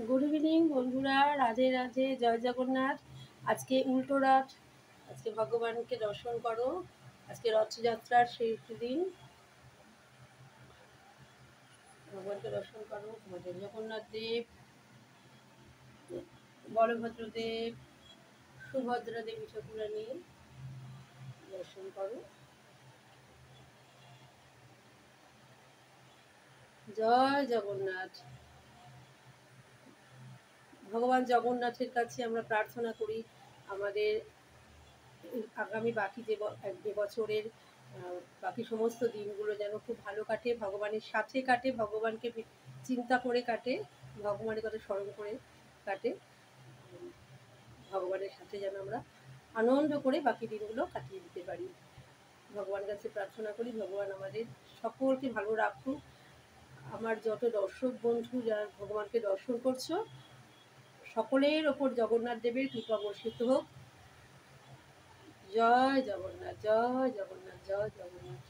Good evening বন্ধুরা, রাধে রাধে, জয় জগন্নাথ। আজকে উল্টো রথ, আজকে ভগবানকে দর্শন করো। আজকে রথযাত্রার শেষ দিন, ভগবানকে দর্শন করো। আমাদের জগন্নাথ দেব, বলভদ্র দেব, সুভদ্রা দেবী ঠাকুরানী দর্শন করো। জয় জগন্নাথ। ভগবান জগন্নাথের কাছে আমরা প্রার্থনা করি আমাদের আগামী বাকি যে বছরের বাকি সমস্ত দিনগুলো যেন খুব ভালো কাটে, ভগবানের সাথে কাটে, ভগবানকে চিন্তা করে কাটে, ভগবানের কথা স্মরণ করে কাটে। ভগবানের সাথে যেন আমরা আনন্দ করে বাকি দিনগুলো কাটিয়ে দিতে পারি। ভগবানের কাছে প্রার্থনা করি ভগবান আমাদের সকলকে ভালো রাখুক। আমার যত দর্শক বন্ধু যারা ভগবানকে দর্শন করছো, সকলের ওপর জগন্নাথ দেবের কৃপা বর্ষিত হোক। জয় জগন্নাথ, জয় জগন্নাথ, জয় জগন্নাথ।